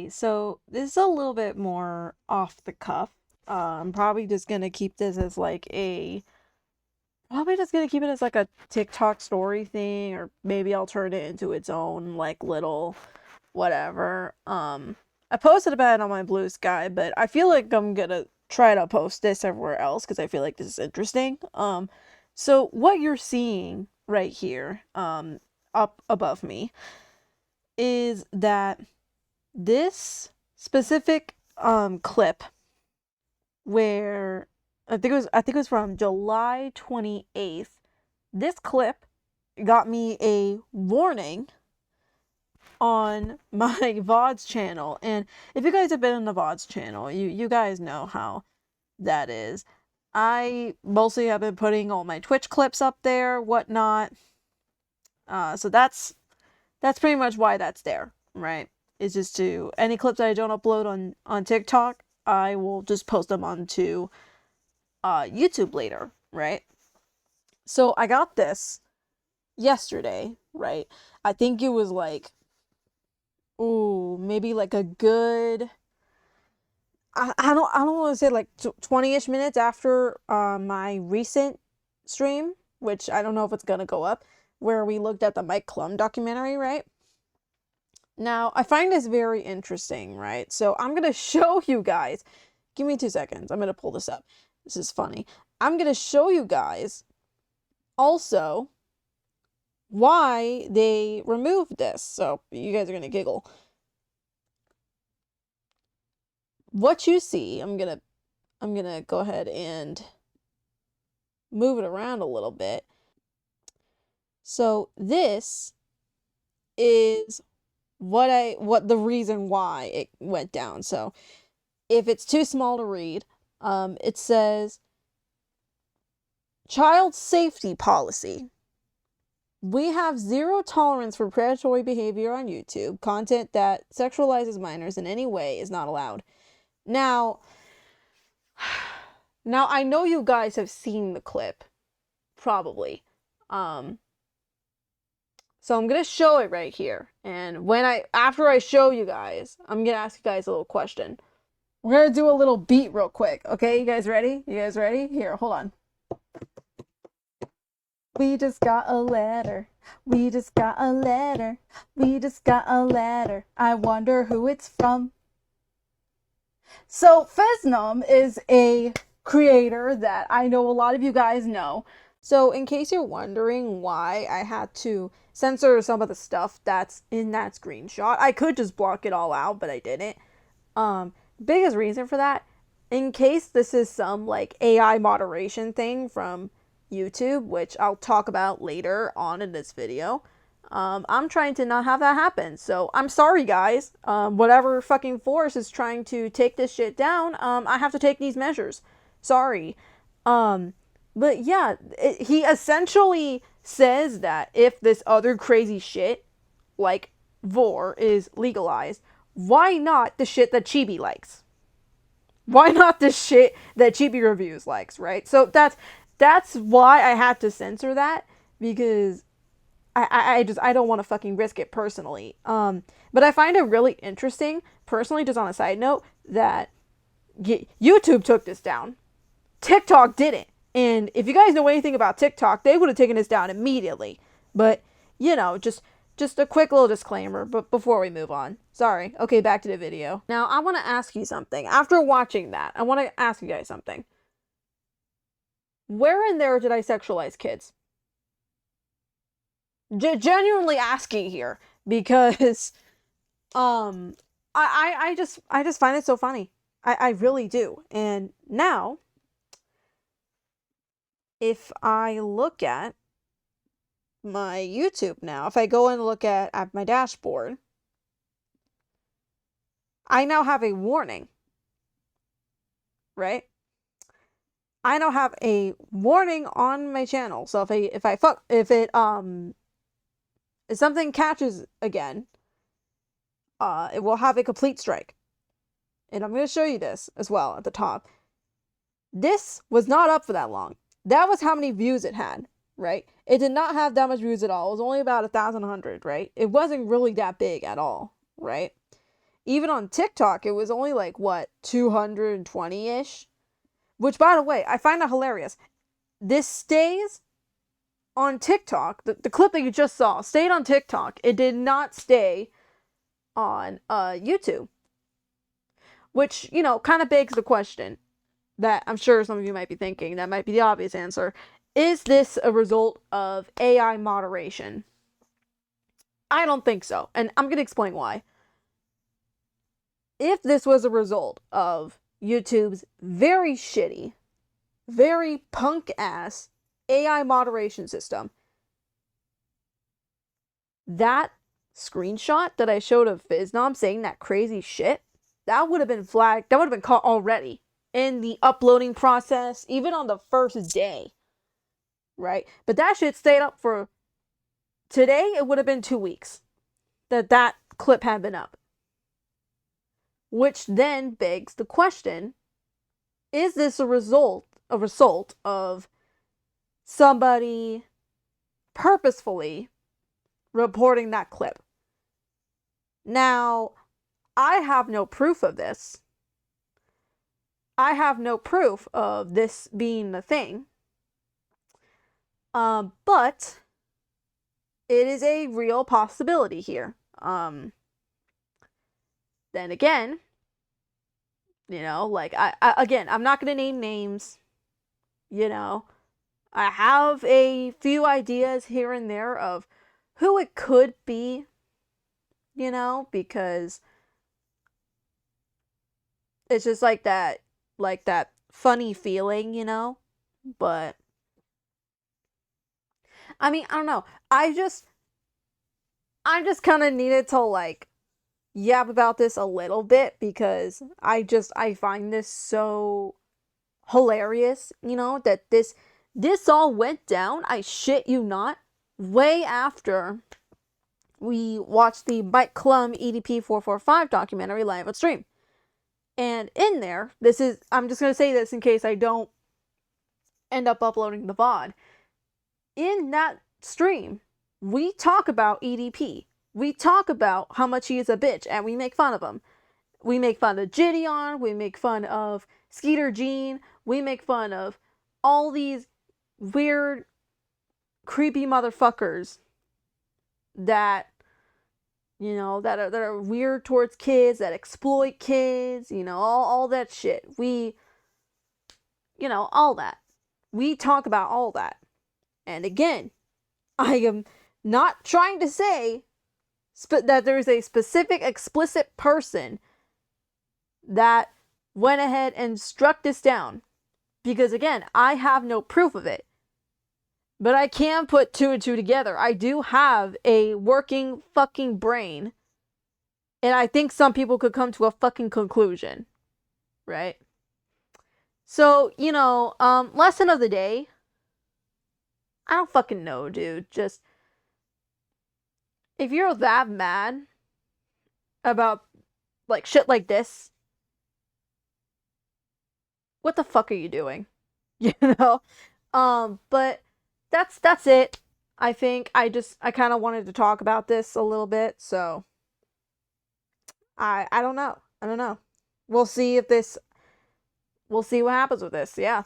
Alright, so this is a little bit more off the cuff. I'm probably just gonna keep this as like a probably just gonna keep it as like a TikTok story thing, or maybe I'll turn it into its own like little whatever. I posted about it on my Blue Sky, but I feel like I'm gonna try to post this everywhere else because I feel like this is interesting. So what you're seeing right here, up above me, is that this specific clip where I think it was from July 28th. This clip got me a warning on my VODs channel. And if you guys have been on the VODs channel, you guys know how that is. I mostly have been putting all my Twitch clips up there, whatnot. So that's pretty much why that's there, right? It's just to any clips that I don't upload on TikTok, I will just post them onto YouTube later, right? So I got this yesterday, right? I think it was like, ooh, maybe like a good, I don't want to say like 20-ish minutes after my recent stream, which I don't know if it's gonna go up, where we looked at the Mike Klum documentary, right? Now, I find this very interesting, right? So I'm going to show you guys. Give me 2 seconds. I'm going to pull this up. This is funny. I'm going to show you guys also why they removed this. So you guys are going to giggle. What you see, I'm going to go ahead and move it around a little bit. So this is what the reason why it went down. So if it's too small to read, it says child safety policy. We have zero tolerance for predatory behavior on YouTube. Content that sexualizes minors in any way is not allowed. Now I know you guys have seen the clip, probably. So I'm gonna show it right here. And after I show you guys, I'm gonna ask you guys a little question. We're gonna do a little beat real quick, okay? You guys ready? You guys ready? Here, hold on. We just got a letter. We just got a letter. We just got a letter. I wonder who it's from. So Phisnom is a creator that I know a lot of you guys know. So in case you're wondering why I had to censor some of the stuff that's in that screenshot, I could just block it all out, but I didn't. Biggest reason for that, in case this is some like AI moderation thing from YouTube, which I'll talk about later on in this video. I'm trying to not have that happen. So I'm sorry, guys. Whatever fucking force is trying to take this shit down, I have to take these measures. Sorry. But yeah, he essentially says that if this other crazy shit, like vor, is legalized, why not the shit that Chibi likes? Why not the shit that Chibi Reviews likes, right? So that's why I had to censor that, because I don't want to fucking risk it personally. But I find it really interesting, personally, just on a side note, that YouTube took this down. TikTok didn't. And if you guys know anything about TikTok, they would have taken this down immediately. But, just a quick little disclaimer but before we move on. Sorry. Okay, back to the video. Now, I want to ask you something. After watching that, I want to ask you guys something. Where in there did I sexualize kids? Genuinely asking here, because I just find it so funny. I really do. And now, if I look at my YouTube now, if I go and look at my dashboard, I now have a warning, right? I now have a warning on my channel. So if something catches again, it will have a complete strike. And I'm going to show you this as well at the top. This was not up for that long. That was how many views it had, right? It did not have that much views at all. It was only about 1,100, right? It wasn't really that big at all, right? even on TikTok, it was only like, what, 220-ish? Which, by the way, I find that hilarious. This stays on TikTok. The clip that you just saw stayed on TikTok. It did not stay on YouTube. Which, kind of begs the question that I'm sure some of you might be thinking, that might be the obvious answer. Is this a result of AI moderation? I don't think so, and I'm going to explain why. If this was a result of YouTube's very shitty, very punk-ass AI moderation system, that screenshot that I showed of Phisnom saying that crazy shit, that would have been flagged, that would have been caught already in the uploading process, even on the first day, right? But that shit stayed up for, today it would have been 2 weeks that clip had been up. Which then begs the question, is this a result of somebody purposefully reporting that clip? Now, I have no proof of this. I have no proof of this being the thing. But it is a real possibility here. Then again, like, again, I'm not going to name names. I have a few ideas here and there of who it could be, because it's just like that funny feeling, but I mean, I don't know. I just kind of needed to like yap about this a little bit because I find this so hilarious, that this all went down, I shit you not, way after we watched the Mike Klum EDP 445 documentary live on stream. And in there, I'm just going to say this in case I don't end up uploading the VOD. In that stream, we talk about EDP. We talk about how much he is a bitch, and we make fun of him. We make fun of Gideon, we make fun of Skeeter Jean, we make fun of all these weird, creepy motherfuckers that, that are weird towards kids, that exploit kids, all that shit. We, all that. We talk about all that. And again, I am not trying to say that there's a specific explicit person that went ahead and struck this down. Because again, I have no proof of it. But I can put 2 and 2 together. I do have a working fucking brain. And I think some people could come to a fucking conclusion. Right? So, lesson of the day. I don't fucking know, dude. Just, if you're that mad about, like, shit like this, what the fuck are you doing? But that's it. I think I kind of wanted to talk about this a little bit, so I don't know. We'll see what happens with this. Yeah.